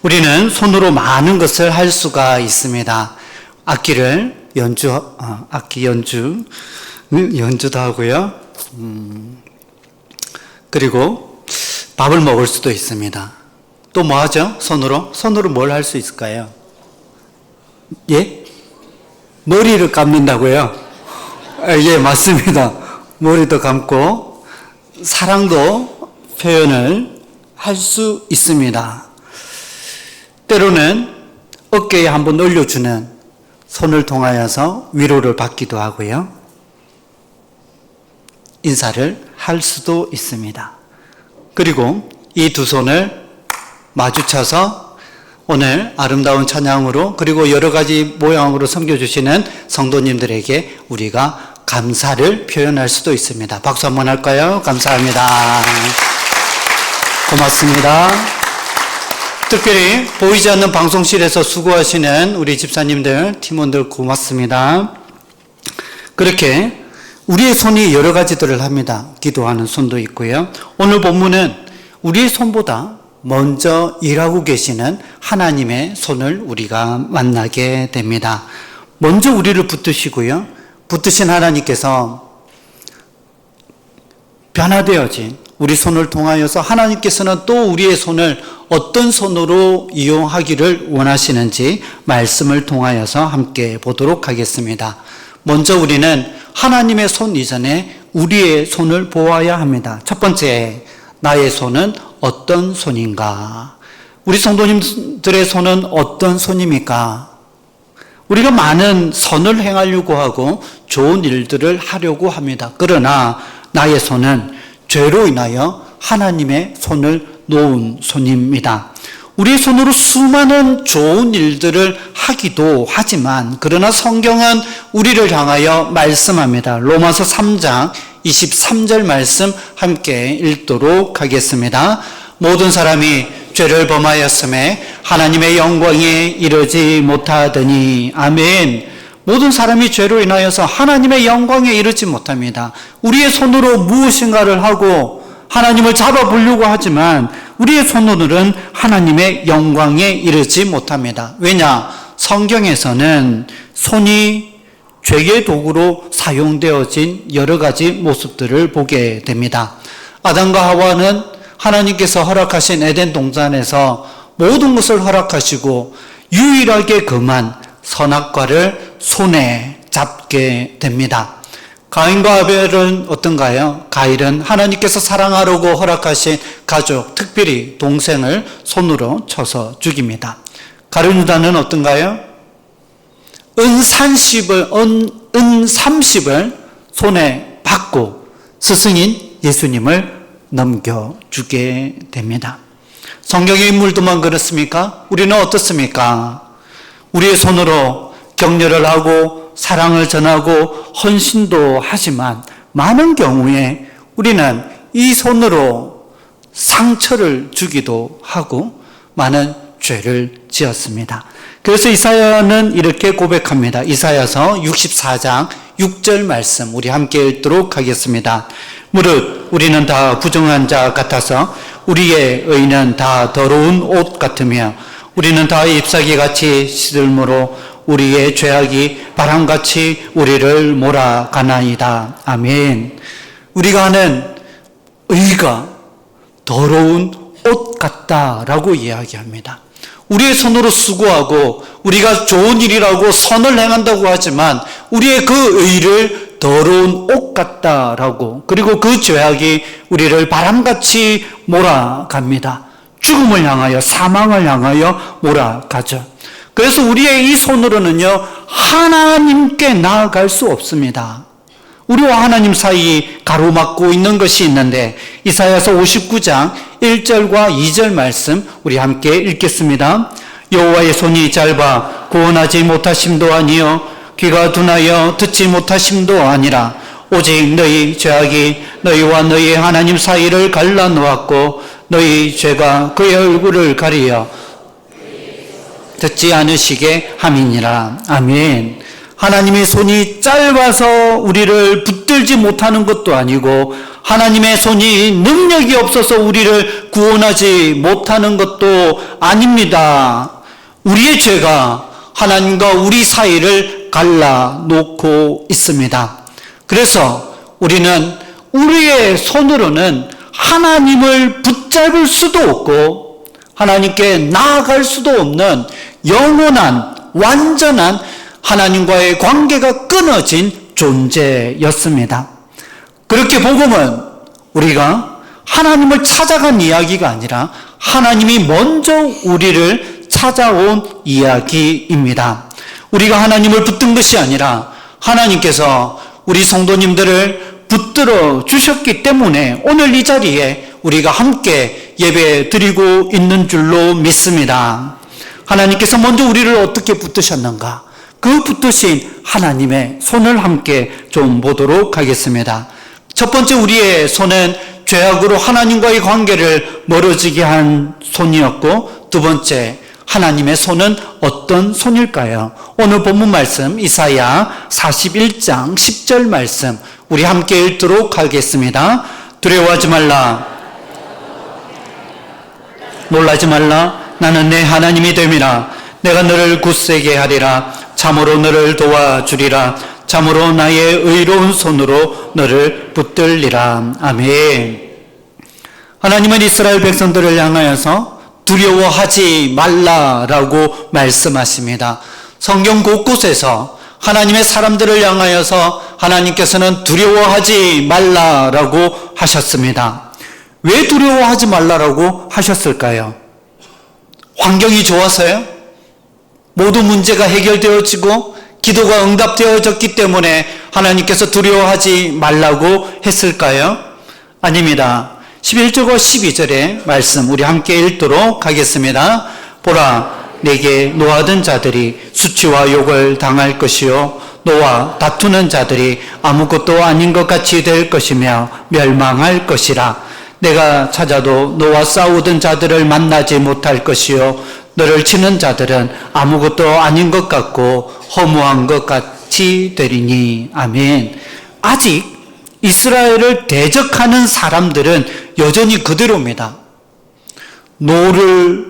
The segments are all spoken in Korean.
우리는 손으로 많은 것을 할 수가 있습니다. 악기 연주도 하고요. 그리고 밥을 먹을 수도 있습니다. 또 뭐 하죠? 손으로 뭘 할 수 있을까요? 예? 머리를 감는다고요? 예, 맞습니다. 머리도 감고 사랑도 표현을 할 수 있습니다. 때로는 어깨에 한번 올려주는 손을 통하여서 위로를 받기도 하고요. 인사를 할 수도 있습니다. 그리고 이 두 손을 마주쳐서 오늘 아름다운 찬양으로 그리고 여러 가지 모양으로 섬겨주시는 성도님들에게 우리가 감사를 표현할 수도 있습니다. 박수 한번 할까요? 감사합니다. 고맙습니다. 특별히 보이지 않는 방송실에서 수고하시는 우리 집사님들, 팀원들 고맙습니다. 그렇게 우리의 손이 여러 가지들을 합니다. 기도하는 손도 있고요. 오늘 본문은 우리의 손보다 먼저 일하고 계시는 하나님의 손을 우리가 만나게 됩니다. 먼저 우리를 붙드시고요. 붙드신 하나님께서 변화되어진 우리 손을 통하여서 하나님께서는 또 우리의 손을 어떤 손으로 이용하기를 원하시는지 말씀을 통하여서 함께 보도록 하겠습니다. 먼저 우리는 하나님의 손 이전에 우리의 손을 보아야 합니다. 첫 번째, 나의 손은 어떤 손인가? 우리 성도님들의 손은 어떤 손입니까? 우리가 많은 선을 행하려고 하고 좋은 일들을 하려고 합니다. 그러나 나의 손은 죄로 인하여 하나님의 손을 놓은 손입니다. 우리의 손으로 수많은 좋은 일들을 하기도 하지만 그러나 성경은 우리를 향하여 말씀합니다. 로마서 3장 23절 말씀 함께 읽도록 하겠습니다. 모든 사람이 죄를 범하였음에 하나님의 영광에 이르지 못하더니. 아멘. 모든 사람이 죄로 인하여서 하나님의 영광에 이르지 못합니다. 우리의 손으로 무엇인가를 하고 하나님을 잡아보려고 하지만 우리의 손으로는 하나님의 영광에 이르지 못합니다. 왜냐? 성경에서는 손이 죄의 도구로 사용되어진 여러 가지 모습들을 보게 됩니다. 아담과 하와는 하나님께서 허락하신 에덴 동산에서 모든 것을 허락하시고 유일하게 그만 선악과를 손에 잡게 됩니다. 가인과 아벨은 어떤가요? 가인은 하나님께서 사랑하라고 허락하신 가족, 특별히 동생을 손으로 쳐서 죽입니다. 가룟 유다는 어떤가요? 은 30을 손에 받고 스승인 예수님을 넘겨주게 됩니다. 성경의 인물들만 그렇습니까? 우리는 어떻습니까? 우리의 손으로 격려를 하고 사랑을 전하고 헌신도 하지만 많은 경우에 우리는 이 손으로 상처를 주기도 하고 많은 죄를 지었습니다. 그래서 이사야는 이렇게 고백합니다. 이사야서 64장 6절 말씀 우리 함께 읽도록 하겠습니다. 무릇 우리는 다 부정한 자 같아서 우리의 의는 다 더러운 옷 같으며 우리는 다 잎사귀같이 시들므로 우리의 죄악이 바람같이 우리를 몰아가나이다. 아멘. 우리가 하는 의가 더러운 옷 같다라고 이야기합니다. 우리의 손으로 수고하고 우리가 좋은 일이라고 선을 행한다고 하지만 우리의 그 의를 더러운 옷 같다라고, 그리고 그 죄악이 우리를 바람같이 몰아갑니다. 죽음을 향하여, 사망을 향하여 몰아가죠. 그래서 우리의 이 손으로는요, 하나님께 나아갈 수 없습니다. 우리와 하나님 사이 가로막고 있는 것이 있는데 이사야서 59장 1절과 2절 말씀 우리 함께 읽겠습니다. 여호와의 손이 짧아 구원하지 못하심도 아니요 귀가 둔하여 듣지 못하심도 아니라 오직 너희 죄악이 너희와 너희 하나님 사이를 갈라놓았고 너희 죄가 그의 얼굴을 가리어 듣지 않으시게 함이니라. 아멘. 하나님의 손이 짧아서 우리를 붙들지 못하는 것도 아니고 하나님의 손이 능력이 없어서 우리를 구원하지 못하는 것도 아닙니다. 우리의 죄가 하나님과 우리 사이를 갈라놓고 있습니다. 그래서 우리는 우리의 손으로는 하나님을 붙잡을 수도 없고 하나님께 나아갈 수도 없는 영원한 완전한 하나님과의 관계가 끊어진 존재였습니다. 그렇게 복음은 우리가 하나님을 찾아간 이야기가 아니라 하나님이 먼저 우리를 찾아온 이야기입니다. 우리가 하나님을 붙든 것이 아니라 하나님께서 우리 성도님들을 붙들어 주셨기 때문에 오늘 이 자리에 우리가 함께 예배 드리고 있는 줄로 믿습니다. 하나님께서 먼저 우리를 어떻게 붙드셨는가? 그 붙드신 하나님의 손을 함께 좀 보도록 하겠습니다. 첫 번째 우리의 손은 죄악으로 하나님과의 관계를 멀어지게 한 손이었고, 두 번째 하나님의 손은 어떤 손일까요? 오늘 본문 말씀 이사야 41장 10절 말씀 우리 함께 읽도록 하겠습니다. 두려워하지 말라, 놀라지 말라. 나는 내 하나님이 됨이라. 내가 너를 굳세게 하리라. 참으로 너를 도와주리라. 참으로 나의 의로운 손으로 너를 붙들리라. 아멘. 하나님은 이스라엘 백성들을 향하여서 두려워하지 말라라고 말씀하십니다. 성경 곳곳에서 하나님의 사람들을 향하여서 하나님께서는 두려워하지 말라라고 하셨습니다. 왜 두려워하지 말라라고 하셨을까요? 환경이 좋아서요? 모든 문제가 해결되어지고 기도가 응답되어졌기 때문에 하나님께서 두려워하지 말라고 했을까요? 아닙니다. 11절과 12절의 말씀 우리 함께 읽도록 하겠습니다. 보라, 내게 노하던 자들이 수치와 욕을 당할 것이요 너와 다투는 자들이 아무것도 아닌 것 같이 될 것이며 멸망할 것이라. 내가 찾아도 너와 싸우던 자들을 만나지 못할 것이요 너를 치는 자들은 아무것도 아닌 것 같고 허무한 것 같이 되리니. 아멘. 아직 이스라엘을 대적하는 사람들은 여전히 그대로입니다. 노를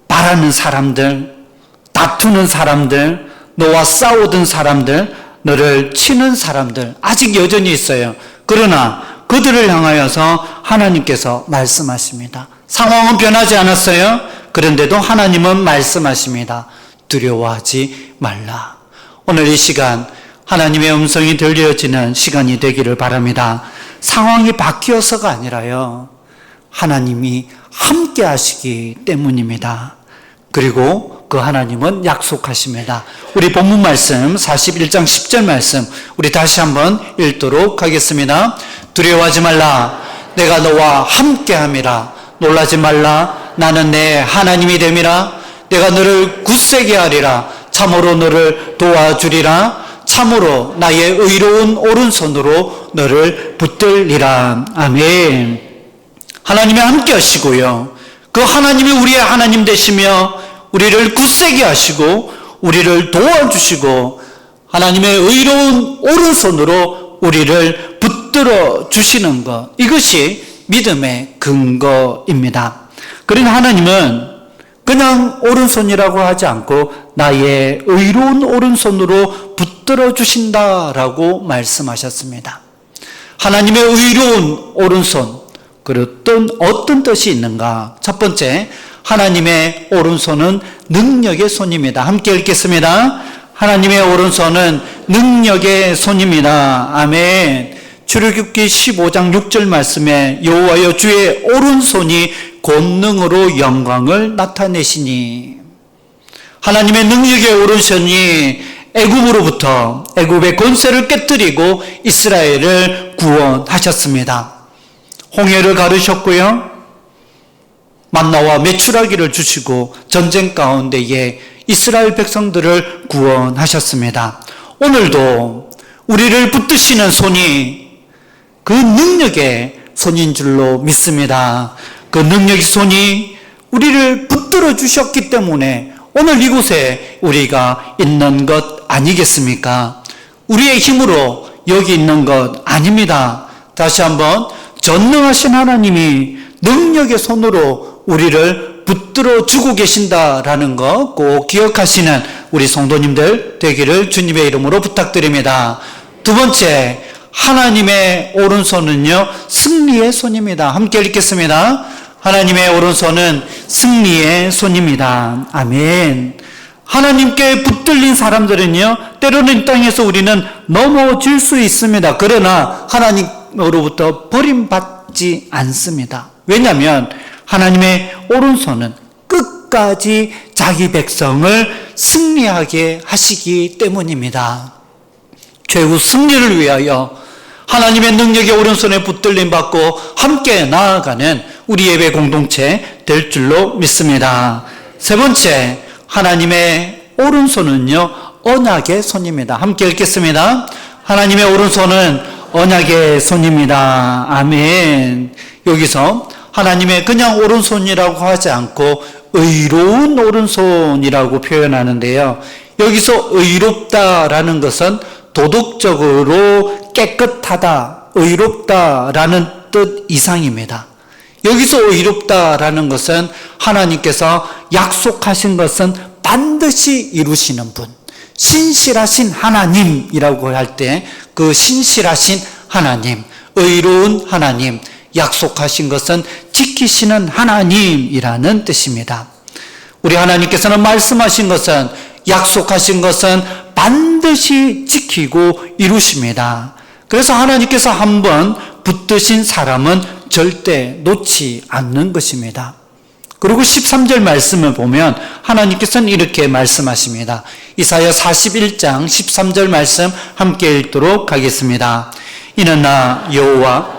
바라는 사람들, 다투는 사람들, 너와 싸우던 사람들, 너를 치는 사람들 아직 여전히 있어요. 그러나 그들을 향하여서 하나님께서 말씀하십니다. 상황은 변하지 않았어요. 그런데도 하나님은 말씀하십니다. 두려워하지 말라. 오늘 이 시간 하나님의 음성이 들려지는 시간이 되기를 바랍니다. 상황이 바뀌어서가 아니라요, 하나님이 함께 하시기 때문입니다. 그리고 그 하나님은 약속하십니다. 우리 본문 말씀 41장 10절 말씀 우리 다시 한번 읽도록 하겠습니다. 두려워하지 말라. 내가 너와 함께함이라. 놀라지 말라. 나는 내 하나님이 됨이라. 내가 너를 굳세게 하리라. 참으로 너를 도와주리라. 참으로 나의 의로운 오른손으로 너를 붙들리라. 아멘. 하나님이 함께 하시고요, 그 하나님이 우리의 하나님 되시며 우리를 굳세게 하시고 우리를 도와주시고 하나님의 의로운 오른손으로 우리를 붙들어 주시는 것, 이것이 믿음의 근거입니다. 그러나 하나님은 그냥 오른손이라고 하지 않고 나의 의로운 오른손으로 붙들어 주신다라고 말씀하셨습니다. 하나님의 의로운 오른손, 그랬던 어떤 뜻이 있는가? 첫 번째, 하나님의 오른손은 능력의 손입니다. 함께 읽겠습니다. 하나님의 오른손은 능력의 손입니다. 아멘. 출애굽기 15장 6절 말씀에 여호와여 주의 오른손이 권능으로 영광을 나타내시니. 하나님의 능력의 오른손이 애굽으로부터 애굽의 권세를 깨뜨리고 이스라엘을 구원하셨습니다. 홍해를 가르셨고요, 만나와 메추라기를 주시고 전쟁 가운데에 이스라엘 백성들을 구원하셨습니다. 오늘도 우리를 붙드시는 손이 그 능력의 손인 줄로 믿습니다. 그 능력의 손이 우리를 붙들어 주셨기 때문에 오늘 이곳에 우리가 있는 것 아니겠습니까? 우리의 힘으로 여기 있는 것 아닙니다. 다시 한번 전능하신 하나님이 능력의 손으로 우리를 붙들어 주고 계신다라는 거 꼭 기억하시는 우리 성도님들 되기를 주님의 이름으로 부탁드립니다. 두 번째, 하나님의 오른손은요, 승리의 손입니다. 함께 읽겠습니다. 하나님의 오른손은 승리의 손입니다. 아멘. 하나님께 붙들린 사람들은요, 때로는 이 땅에서 우리는 넘어질 수 있습니다. 그러나 하나님으로부터 버림받지 않습니다. 왜냐하면 하나님의 오른손은 끝까지 자기 백성을 승리하게 하시기 때문입니다. 최후 승리를 위하여 하나님의 능력의 오른손에 붙들림 받고 함께 나아가는 우리 예배 공동체 될 줄로 믿습니다. 세 번째, 하나님의 오른손은요, 언약의 손입니다. 함께 읽겠습니다. 하나님의 오른손은 언약의 손입니다. 아멘. 여기서 하나님의 그냥 오른손이라고 하지 않고 의로운 오른손이라고 표현하는데요. 여기서 의롭다라는 것은 도덕적으로 깨끗하다, 의롭다라는 뜻 이상입니다. 여기서 의롭다라는 것은 하나님께서 약속하신 것은 반드시 이루시는 분, 신실하신 하나님이라고 할 때 그 신실하신 하나님, 의로운 하나님, 약속하신 것은 지키시는 하나님이라는 뜻입니다. 우리 하나님께서는 말씀하신 것은, 약속하신 것은 반드시 지키고 이루십니다. 그래서 하나님께서 한번 붙드신 사람은 절대 놓지 않는 것입니다. 그리고 13절 말씀을 보면 하나님께서는 이렇게 말씀하십니다. 이사야 41장 13절 말씀 함께 읽도록 하겠습니다. 이는 나 여호와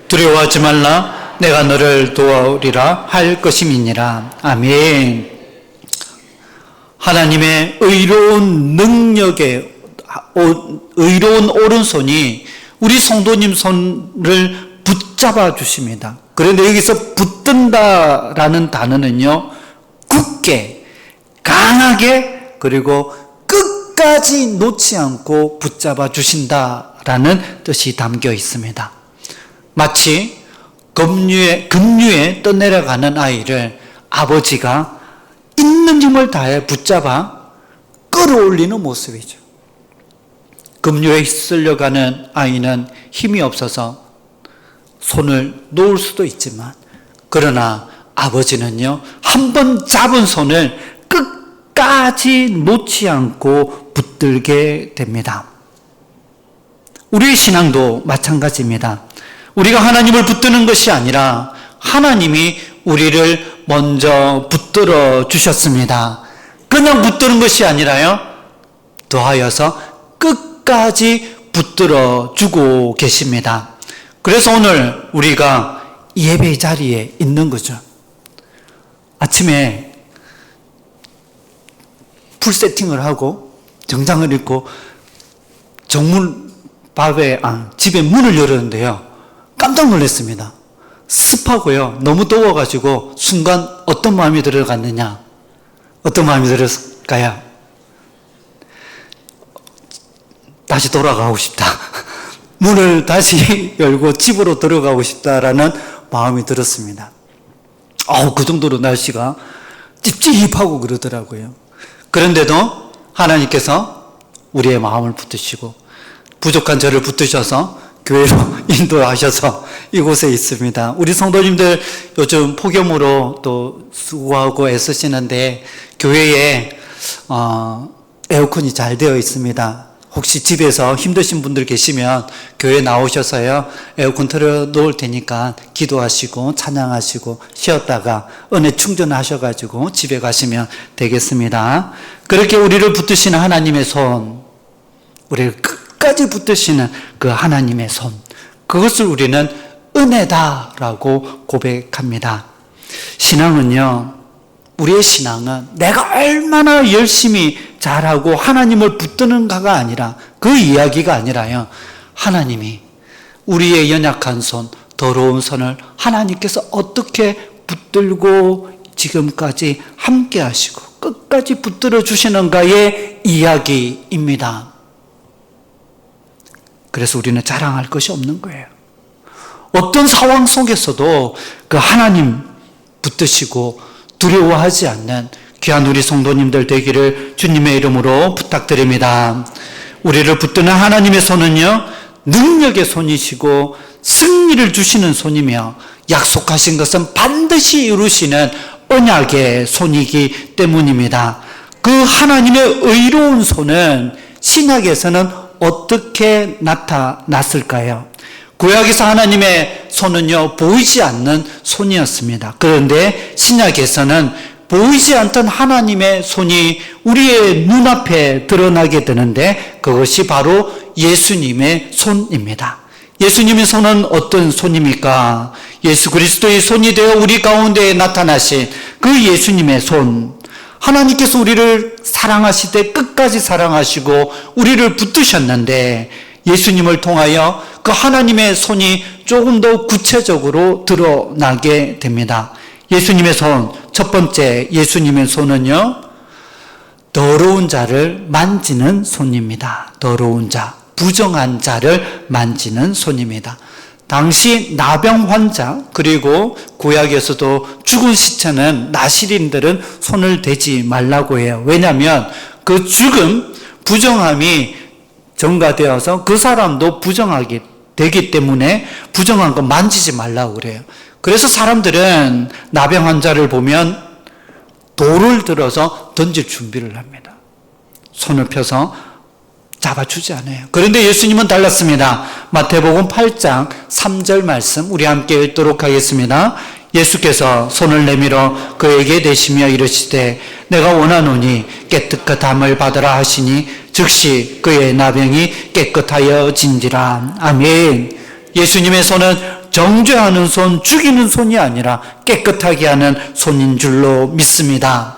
두려워하지 말라, 내가 너를 도와오리라 할 것임이니라. 아멘. 하나님의 의로운 능력의 의로운 오른손이 우리 성도님 손을 붙잡아 주십니다. 그런데 여기서 붙든다라는 단어는요, 굳게, 강하게, 그리고 끝까지 놓지 않고 붙잡아 주신다라는 뜻이 담겨 있습니다. 마치 급류에 떠내려가는 아이를 아버지가 있는 힘을 다해 붙잡아 끌어올리는 모습이죠. 급류에 휩쓸려가는 아이는 힘이 없어서 손을 놓을 수도 있지만, 그러나 아버지는요, 한 번 잡은 손을 끝까지 놓지 않고 붙들게 됩니다. 우리의 신앙도 마찬가지입니다. 우리가 하나님을 붙드는 것이 아니라 하나님이 우리를 먼저 붙들어 주셨습니다. 그냥 붙드는 것이 아니라요, 더하여서 끝까지 붙들어 주고 계십니다. 그래서 오늘 우리가 예배 자리에 있는 거죠. 아침에 풀 세팅을 하고 정장을 입고 집에 문을 열었는데요, 깜짝 놀랐습니다. 습하고요, 너무 더워가지고 순간 어떤 마음이 들어갔느냐, 어떤 마음이 들었을까요? 다시 돌아가고 싶다. 문을 다시 열고 집으로 들어가고 싶다라는 마음이 들었습니다. 그 정도로 날씨가 찝찝하고 그러더라고요. 그런데도 하나님께서 우리의 마음을 붙드시고 부족한 저를 붙드셔서 교회로 인도하셔서 이곳에 있습니다. 우리 성도님들 요즘 폭염으로 또 수고하고 애쓰시는데 교회에 에어컨이 잘 되어 있습니다. 혹시 집에서 힘드신 분들 계시면 교회 나오셔서요, 에어컨 틀어 놓을 테니까 기도하시고 찬양하시고 쉬었다가 은혜 충전하셔가지고 집에 가시면 되겠습니다. 그렇게 우리를 붙드시는 하나님의 손, 우리를 끝까지 붙드시는 그 하나님의 손, 그것을 우리는 은혜다라고 고백합니다. 신앙은요, 우리의 신앙은 내가 얼마나 열심히 잘하고 하나님을 붙드는가가 아니라, 그 이야기가 아니라요, 하나님이 우리의 연약한 손, 더러운 손을 하나님께서 어떻게 붙들고 지금까지 함께 하시고 끝까지 붙들어 주시는가의 이야기입니다. 그래서 우리는 자랑할 것이 없는 거예요. 어떤 상황 속에서도 그 하나님 붙드시고 두려워하지 않는 귀한 우리 성도님들 되기를 주님의 이름으로 부탁드립니다. 우리를 붙드는 하나님의 손은요, 능력의 손이시고 승리를 주시는 손이며 약속하신 것은 반드시 이루시는 언약의 손이기 때문입니다. 그 하나님의 의로운 손은 신약에서는 어떻게 나타났을까요? 구약에서 하나님의 손은요, 보이지 않는 손이었습니다. 그런데 신약에서는 보이지 않던 하나님의 손이 우리의 눈앞에 드러나게 되는데 그것이 바로 예수님의 손입니다. 예수님의 손은 어떤 손입니까? 예수 그리스도의 손이 되어 우리 가운데 나타나신 그 예수님의 손. 하나님께서 우리를 사랑하시되 끝까지 사랑하시고 우리를 붙드셨는데 예수님을 통하여 그 하나님의 손이 조금 더 구체적으로 드러나게 됩니다. 예수님의 손, 첫 번째 예수님의 손은요, 더러운 자를 만지는 손입니다. 더러운 자, 부정한 자를 만지는 손입니다. 당시 나병 환자, 그리고 구약에서도 죽은 시체는 나실인들은 손을 대지 말라고 해요. 왜냐하면 그 죽음, 부정함이 전가되어서 그 사람도 부정하게 되기 때문에 부정한 거 만지지 말라고 그래요. 그래서 사람들은 나병 환자를 보면 돌을 들어서 던질 준비를 합니다. 손을 펴서 잡아주지 않아요. 그런데 예수님은 달랐습니다. 마태복음 8장 3절 말씀 우리 함께 읽도록 하겠습니다. 예수께서 손을 내밀어 그에게 대시며 이르시되 내가 원하노니 깨끗함을 받으라 하시니 즉시 그의 나병이 깨끗하여진지라. 아멘. 예수님의 손은 정죄하는 손, 죽이는 손이 아니라 깨끗하게 하는 손인 줄로 믿습니다.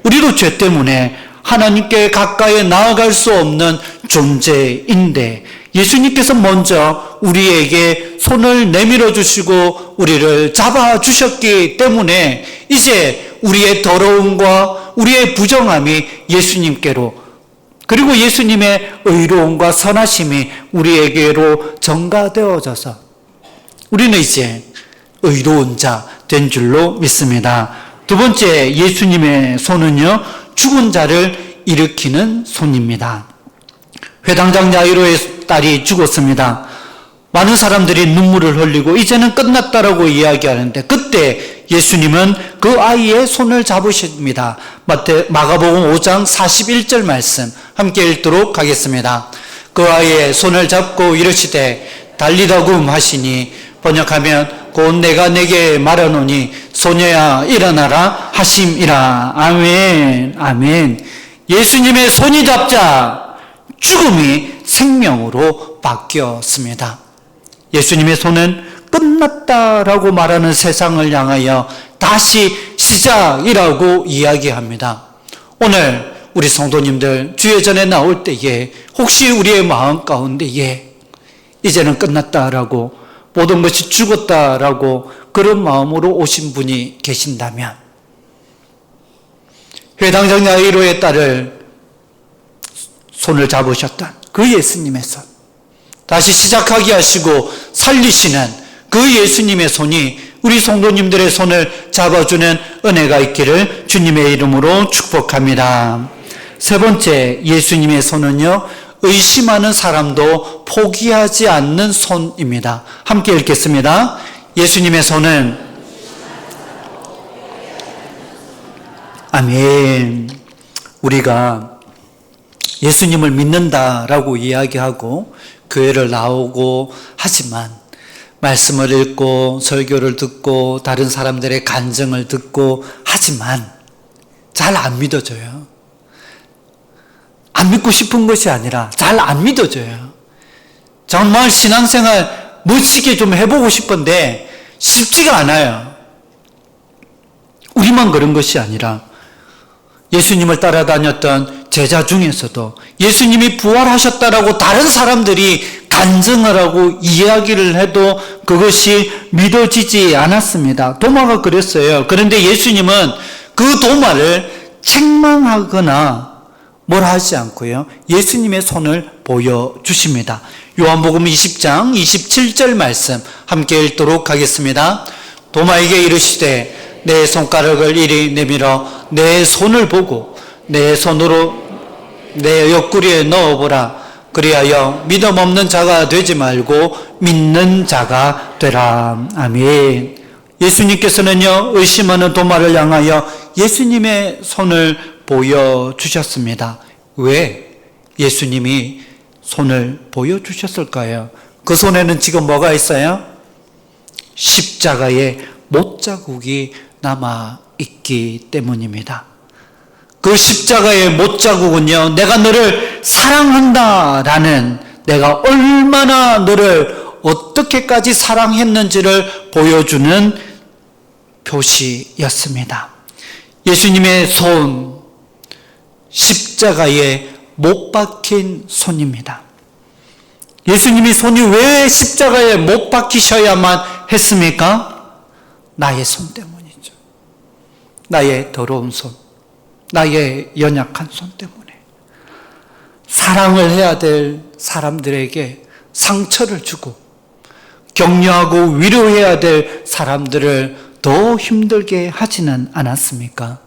우리도 죄 때문에 하나님께 가까이 나아갈 수 없는 존재인데 예수님께서 먼저 우리에게 손을 내밀어 주시고 우리를 잡아 주셨기 때문에 이제 우리의 더러움과 우리의 부정함이 예수님께로, 그리고 예수님의 의로움과 선하심이 우리에게로 전가되어져서 우리는 이제 의로운 자 된 줄로 믿습니다. 두 번째 예수님의 손은요, 죽은 자를 일으키는 손입니다. 회당장 야이로의 딸이 죽었습니다. 많은 사람들이 눈물을 흘리고 이제는 끝났다라고 이야기하는데 그때 예수님은 그 아이의 손을 잡으십니다. 마가복음 5장 41절 말씀 함께 읽도록 하겠습니다. 그 아이의 손을 잡고 이르시되 달리다굼 하시니 번역하면 곧 내가 내게 말하노니 소녀야 일어나라 하심이라. 아멘. 아멘. 예수님의 손이 잡자 죽음이 생명으로 바뀌었습니다. 예수님의 손은 끝났다라고 말하는 세상을 향하여 다시 시작이라고 이야기합니다. 오늘 우리 성도님들 주의 전에 나올 때에 혹시 우리의 마음 가운데에 이제는 끝났다라고, 모든 것이 죽었다라고 그런 마음으로 오신 분이 계신다면 회당장 야이로의 딸을 손을 잡으셨던 그 예수님의 손, 다시 시작하게 하시고 살리시는 그 예수님의 손이 우리 성도님들의 손을 잡아주는 은혜가 있기를 주님의 이름으로 축복합니다. 세 번째 예수님의 손은요, 의심하는 사람도 포기하지 않는 손입니다. 함께 읽겠습니다. 예수님의 손은 아멘. 우리가 예수님을 믿는다라고 이야기하고 교회를 나오고 하지만 말씀을 읽고 설교를 듣고 다른 사람들의 간증을 듣고 하지만 잘 안 믿어져요. 안 믿고 싶은 것이 아니라 잘 안 믿어져요. 정말 신앙생활 멋지게 좀 해보고 싶은데 쉽지가 않아요. 우리만 그런 것이 아니라 예수님을 따라다녔던 제자 중에서도 예수님이 부활하셨다라고 다른 사람들이 간증을 하고 이야기를 해도 그것이 믿어지지 않았습니다. 도마가 그랬어요. 그런데 예수님은 그 도마를 책망하거나 뭘 하지 않고요, 예수님의 손을 보여주십니다. 요한복음 20장 27절 말씀 함께 읽도록 하겠습니다. 도마에게 이르시되 내 손가락을 이리 내밀어 내 손을 보고 내 손으로 내 옆구리에 넣어보라. 그리하여 믿음 없는 자가 되지 말고 믿는 자가 되라. 아멘. 예수님께서는요, 의심하는 도마를 향하여 예수님의 손을 보여주셨습니다. 왜 예수님이 손을 보여주셨을까요? 그 손에는 지금 뭐가 있어요? 십자가의 못자국이 남아있기 때문입니다. 그 십자가의 못자국은요, 내가 너를 사랑한다라는, 내가 얼마나 너를 어떻게까지 사랑했는지를 보여주는 표시였습니다. 예수님의 손, 십자가에 못 박힌 손입니다. 예수님이 손이 왜 십자가에 못 박히셔야만 했습니까? 나의 손 때문이죠. 나의 더러운 손, 나의 연약한 손 때문에. 사랑을 해야 될 사람들에게 상처를 주고 격려하고 위로해야 될 사람들을 더 힘들게 하지는 않았습니까?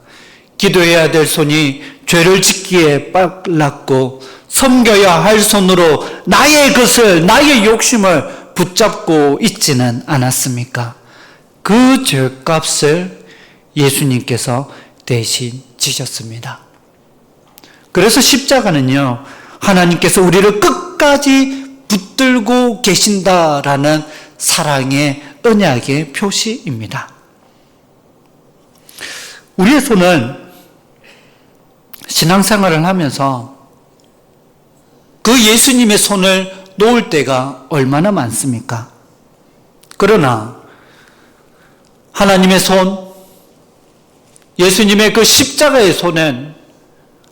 기도해야 될 손이 죄를 짓기에 빨랐고 섬겨야 할 손으로 나의 것을, 나의 욕심을 붙잡고 있지는 않았습니까? 그 죄값을 예수님께서 대신 지셨습니다. 그래서 십자가는요, 하나님께서 우리를 끝까지 붙들고 계신다라는 사랑의 언약의 표시입니다. 우리의 손은 신앙생활을 하면서 그 예수님의 손을 놓을 때가 얼마나 많습니까? 그러나 하나님의 손, 예수님의 그 십자가의 손은,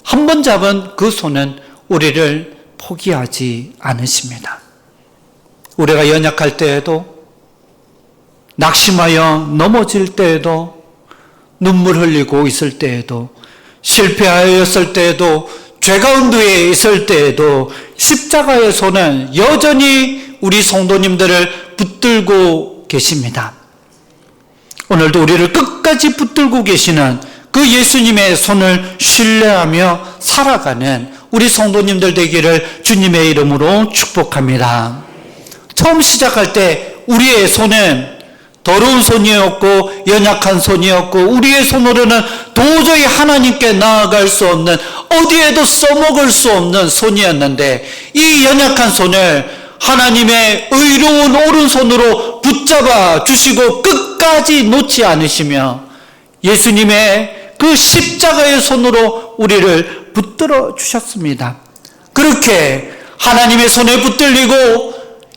한 번 잡은 그 손은 우리를 포기하지 않으십니다. 우리가 연약할 때에도, 낙심하여 넘어질 때에도, 눈물 흘리고 있을 때에도, 실패하였을 때에도, 죄 가운데 있을 때에도 십자가의 손은 여전히 우리 성도님들을 붙들고 계십니다. 오늘도 우리를 끝까지 붙들고 계시는 그 예수님의 손을 신뢰하며 살아가는 우리 성도님들 되기를 주님의 이름으로 축복합니다. 처음 시작할 때 우리의 손은 더러운 손이었고 연약한 손이었고, 우리의 손으로는 도저히 하나님께 나아갈 수 없는, 어디에도 써먹을 수 없는 손이었는데, 이 연약한 손을 하나님의 의로운 오른손으로 붙잡아 주시고 끝까지 놓지 않으시며 예수님의 그 십자가의 손으로 우리를 붙들어 주셨습니다. 그렇게 하나님의 손에 붙들리고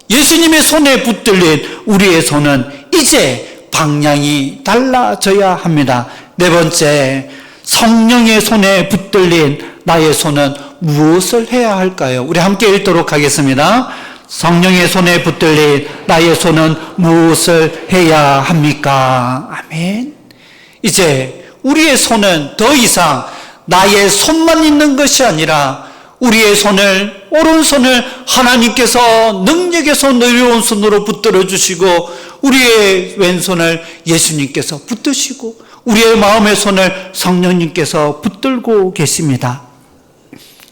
예수님의 손에 붙들린 우리의 손은 이제 방향이 달라져야 합니다. 네 번째, 성령의 손에 붙들린 나의 손은 무엇을 해야 할까요? 우리 함께 읽도록 하겠습니다. 성령의 손에 붙들린 나의 손은 무엇을 해야 합니까? 아멘. 이제 우리의 손은 더 이상 나의 손만 있는 것이 아니라 우리의 손을, 오른손을 하나님께서 능력의 손, 의로운 손으로 붙들어 주시고, 우리의 왼손을 예수님께서 붙드시고, 우리의 마음의 손을 성령님께서 붙들고 계십니다.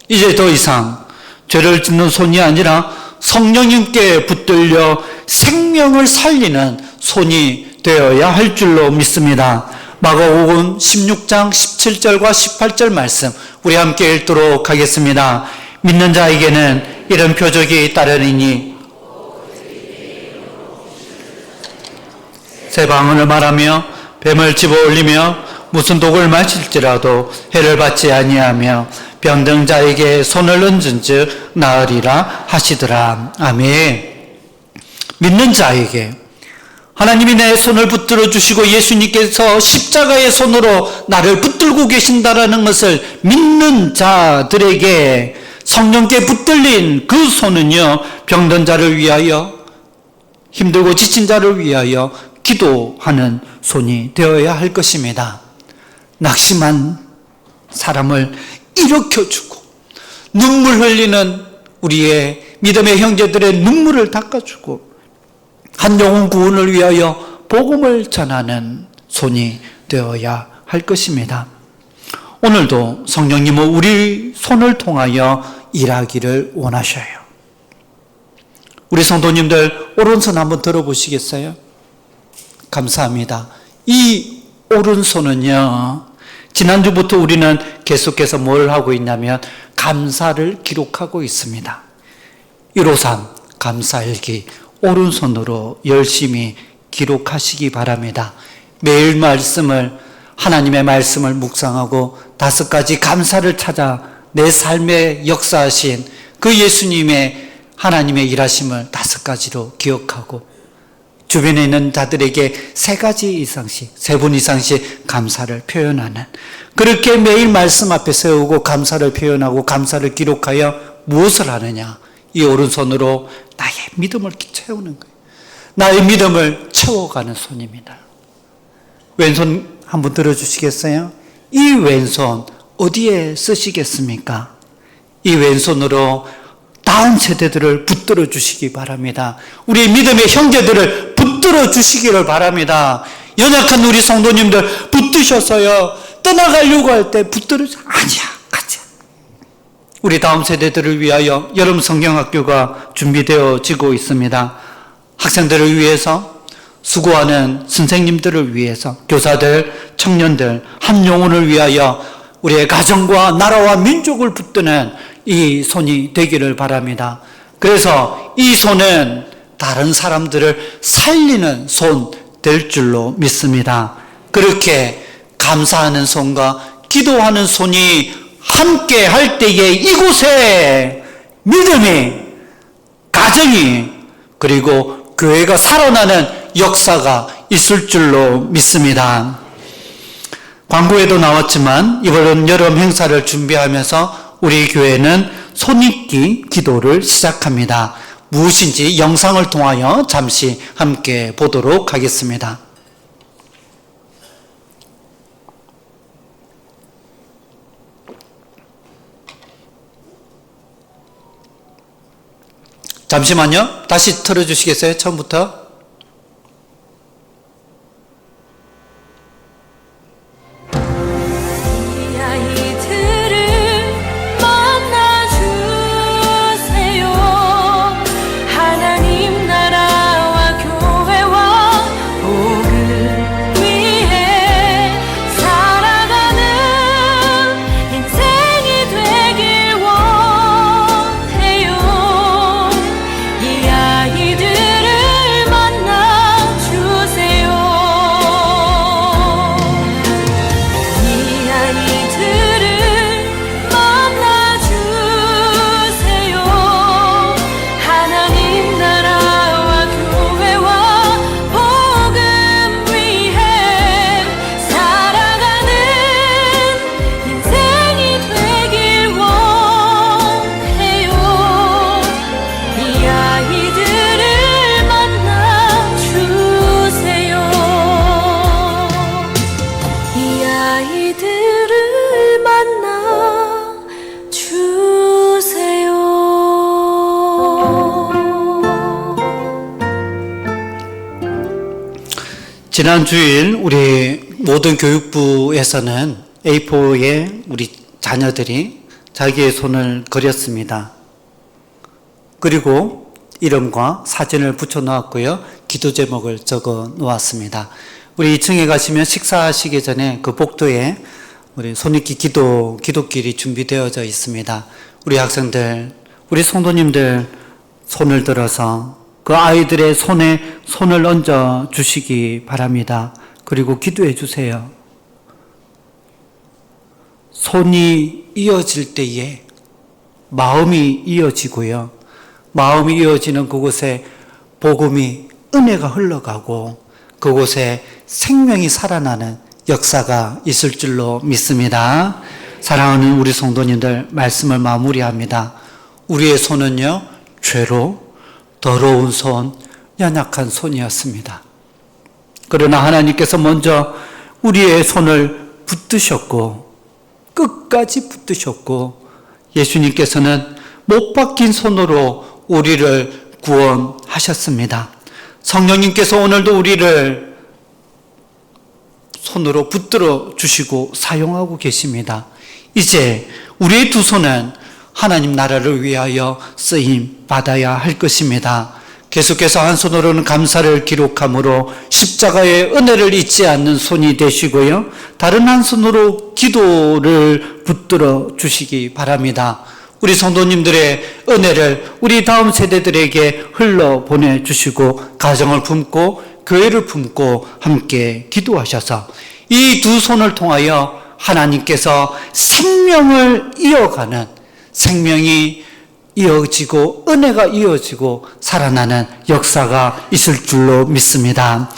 이제 더 이상 죄를 짓는 손이 아니라 성령님께 붙들려 생명을 살리는 손이 되어야 할 줄로 믿습니다. 마가복음 16장 17절과 18절 말씀 우리 함께 읽도록 하겠습니다. 믿는 자에게는 이런 표적이 따르리니 새 방언을 말하며 뱀을 집어올리며 무슨 독을 마실지라도 해를 받지 아니하며 병든 자에게 손을 얹은즉 나으리라 하시더라. 아멘. 믿는 자에게 하나님이 내 손을 붙들어 주시고 예수님께서 십자가의 손으로 나를 붙들고 계신다라는 것을 믿는 자들에게 성령께 붙들린 그 손은요, 병든 자를 위하여, 힘들고 지친 자를 위하여 기도하는 손이 되어야 할 것입니다. 낙심한 사람을 일으켜주고 눈물 흘리는 우리의 믿음의 형제들의 눈물을 닦아주고 한 영혼 구원을 위하여 복음을 전하는 손이 되어야 할 것입니다. 오늘도 성령님은 우리 손을 통하여 일하기를 원하셔요. 우리 성도님들 오른손 한번 들어보시겠어요? 감사합니다. 이 오른손은요, 지난주부터 우리는 계속해서 뭘 하고 있냐면 감사를 기록하고 있습니다. 153 감사일기 오른손으로 열심히 기록하시기 바랍니다. 매일 하나님의 말씀을 묵상하고 5가지 감사를 찾아 내 삶에 역사하신 그 예수님의 하나님의 일하심을 5가지로 기억하고 주변에 있는 자들에게 3가지 이상씩, 3분 이상씩 감사를 표현하는, 그렇게 매일 말씀 앞에 세우고 감사를 표현하고 감사를 기록하여 무엇을 하느냐? 이 오른손으로 나의 믿음을 채우는 거예요. 나의 믿음을 채워가는 손입니다. 왼손 한번 들어주시겠어요? 이 왼손 어디에 쓰시겠습니까? 이 왼손으로 다음 세대들을 붙들어 주시기 바랍니다. 우리 믿음의 형제들을 붙들어 주시기를 바랍니다. 연약한 우리 성도님들 붙드셔서요, 떠나가려고 할 때 아니야, 가자. 우리 다음 세대들을 위하여 여름 성경학교가 준비되어지고 있습니다. 학생들을 위해서, 수고하는 선생님들을 위해서, 교사들, 청년들, 한 영혼을 위하여 우리의 가정과 나라와 민족을 붙드는 이 손이 되기를 바랍니다. 그래서 이 손은 다른 사람들을 살리는 손 될 줄로 믿습니다. 그렇게 감사하는 손과 기도하는 손이 함께 할 때에 이곳에 믿음이, 가정이, 그리고 교회가 살아나는 역사가 있을 줄로 믿습니다. 광고에도 나왔지만 이번 여름 행사를 준비하면서 우리 교회는 손익기 기도를 시작합니다. 무엇인지 영상을 통하여 잠시 함께 보도록 하겠습니다. 잠시만요. 다시 틀어주시겠어요? 처음부터. 지난 주일 우리 모든 교육부에서는 A4에 우리 자녀들이 자기의 손을 그렸습니다. 그리고 이름과 사진을 붙여 놓았고요. 기도 제목을 적어 놓았습니다. 우리 2층에 가시면 식사하시기 전에 그 복도에 우리 손익기 기도길이 준비되어져 있습니다. 우리 학생들, 우리 성도님들 손을 들어서 그 아이들의 손에 손을 얹어 주시기 바랍니다. 그리고 기도해 주세요. 손이 이어질 때에 마음이 이어지고요. 마음이 이어지는 그곳에 복음이, 은혜가 흘러가고 그곳에 생명이 살아나는 역사가 있을 줄로 믿습니다. 사랑하는 우리 성도님들, 말씀을 마무리합니다. 우리의 손은요, 죄로 더러운 손, 연약한 손이었습니다. 그러나 하나님께서 먼저 우리의 손을 붙드셨고 끝까지 붙드셨고 예수님께서는 못 박힌 손으로 우리를 구원하셨습니다. 성령님께서 오늘도 우리를 손으로 붙들어 주시고 사용하고 계십니다. 이제 우리의 두 손은 하나님 나라를 위하여 쓰임 받아야 할 것입니다. 계속해서 한 손으로는 감사를 기록함으로 십자가의 은혜를 잊지 않는 손이 되시고요. 다른 한 손으로 기도를 붙들어 주시기 바랍니다. 우리 성도님들의 은혜를 우리 다음 세대들에게 흘러 보내주시고 가정을 품고 교회를 품고 함께 기도하셔서 이 두 손을 통하여 하나님께서 생명을 이어가는 생명이 이어지고 은혜가 이어지고 살아나는 역사가 있을 줄로 믿습니다.